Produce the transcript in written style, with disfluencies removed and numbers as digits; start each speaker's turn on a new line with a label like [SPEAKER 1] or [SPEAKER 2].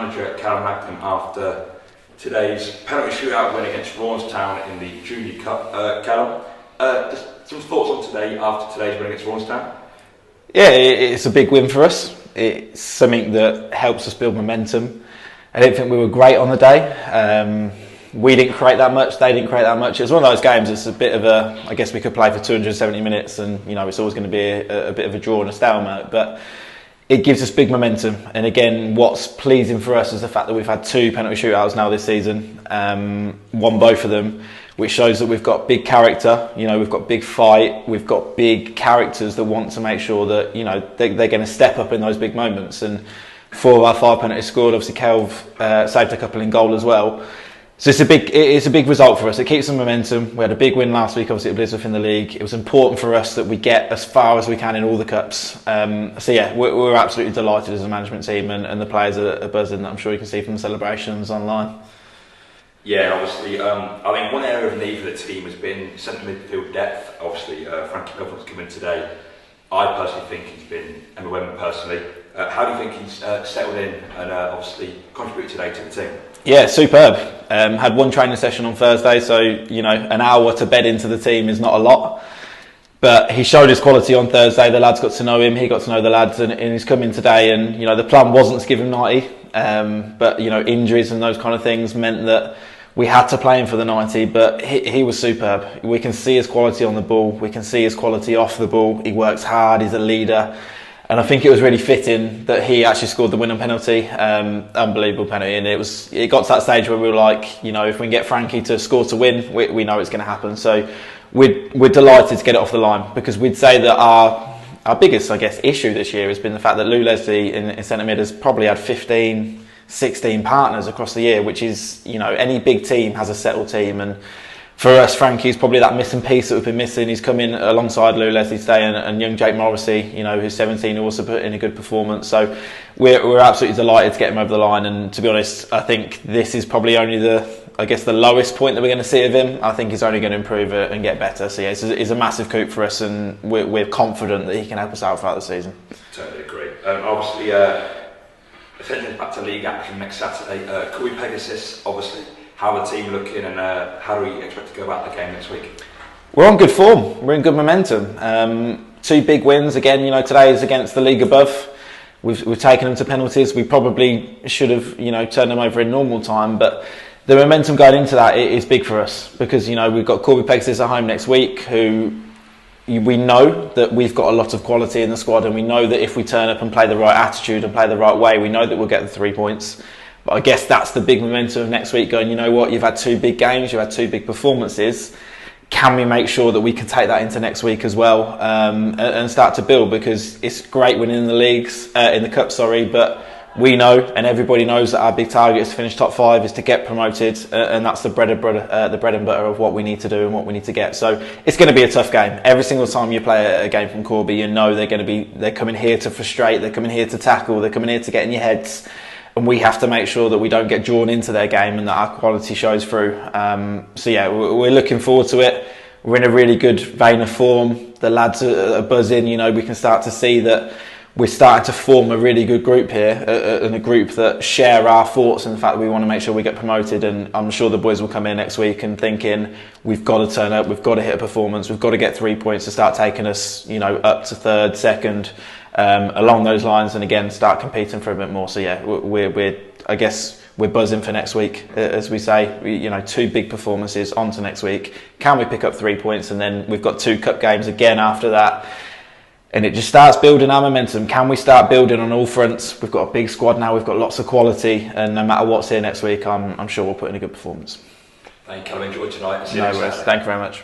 [SPEAKER 1] manager Callum after today's penalty shootout win against Raunds in the Junior Cup. Callum, just some thoughts on today after today's win against Raunds?
[SPEAKER 2] Yeah, it's a big win for us. It's something that helps us build momentum. I didn't think we were great on the day. We didn't create that much, they didn't create that much. It was one of those games, it's a bit of a, I guess we could play for 270 minutes and, you know, it's always going to be a bit of a draw and a stalemate, but it gives us big momentum. And again, what's pleasing for us is the fact that we've had 2 penalty shootouts now this season, won both of them, which shows that we've got big character, you know, we've got big fight, we've got big characters that want to make sure that, you know, they're going to step up in those big moments. And 4 of our 5 penalties scored, obviously Callum saved a couple in goal as well. So it's a big result for us. It keeps some momentum. We had a big win last week, obviously at Blizzard in the league. It was important for us that we get as far as we can in all the cups. So yeah, we're absolutely delighted as a management team, and the players are buzzing. I'm sure you can see from the celebrations online.
[SPEAKER 1] Yeah, obviously, I think one area of need for the team has been centre midfield depth. Obviously, Frankie Puffin's come in today. I personally think he's been overwhelming personally. How do you think he's settled in and obviously contributed today to the team?
[SPEAKER 2] Yeah, superb. Had one training session on Thursday, so you know, an hour to bed into the team is not a lot. But he showed his quality on Thursday. The lads got to know him. He got to know the lads, and he's come in today. And you know, the plan wasn't to give him 90, but you know, injuries and those kind of things meant that we had to play him for the 90. But he was superb. We can see his quality on the ball. We can see his quality off the ball. He works hard. He's a leader. And I think it was really fitting that he actually scored the winning penalty. Unbelievable penalty. And it got to that stage where we were like, you know, if we can get Frankie to score to win, we know it's going to happen. So we're delighted to get it off the line, because we'd say that our biggest, I guess, issue this year has been the fact that Lou Leslie in centre mid has probably had 15, 16 partners across the year, which is, you know, any big team has a settled team. And for us, Frankie's probably that missing piece that we've been missing. He's come in alongside Lou Leslie today and young Jake Morrissey, you know, who's 17, who also put in a good performance. So we're absolutely delighted to get him over the line. And to be honest, I think this is probably only the lowest point that we're going to see of him. I think he's only going to improve it and get better. So yeah, it's a massive coup for us, and we're confident that he can help us out throughout the season.
[SPEAKER 1] Totally agree. Obviously, essentially back to league action next Saturday. Could we Pegasus, obviously? How are the team looking, and how do we expect to go about the game next week?
[SPEAKER 2] We're on good form. We're in good momentum. 2 big wins again. You know, today is against the league above. We've taken them to penalties. We probably should have, you know, turned them over in normal time, but the momentum going into that is big for us, because you know we've got Corby Pegasus at home next week, who we know that we've got a lot of quality in the squad, and we know that if we turn up and play the right attitude and play the right way, we know that we'll get the 3 points. But I guess that's the big momentum of next week, going, you know what, you've had 2 big games, you've had 2 big performances. Can we make sure that we can take that into next week as well, and start to build? Because it's great winning in the leagues, in the cup, but we know, and everybody knows, that our big target is to finish top 5, is to get promoted, and that's the bread and butter of what we need to do and what we need to get. So it's going to be a tough game. Every single time you play a game from Corby, you know they're coming here to frustrate, they're coming here to tackle, they're coming here to get in your heads. And we have to make sure that we don't get drawn into their game and that our quality shows through. So yeah, we're looking forward to it. We're in a really good vein of form. The lads are buzzing. You know, we can start to see that we're starting to form a really good group here, and a group that share our thoughts and the fact that we want to make sure we get promoted. And I'm sure the boys will come in next week and thinking, we've got to turn up, we've got to hit a performance, we've got to get 3 points to start taking us, you know, up to 3rd, 2nd. Along those lines, and again start competing for a bit more. So yeah, I guess we're buzzing for next week, as we say. You know, 2 big performances on to next week. Can we pick up 3 points? And then we've got 2 cup games again after that, and it just starts building our momentum. Can we start building on all fronts? We've got a big squad now, we've got lots of quality, and no matter what's here next week, I'm sure we'll put in a good performance.
[SPEAKER 1] Thank you, Callum. Enjoy tonight.
[SPEAKER 2] No worries. Thank you very much.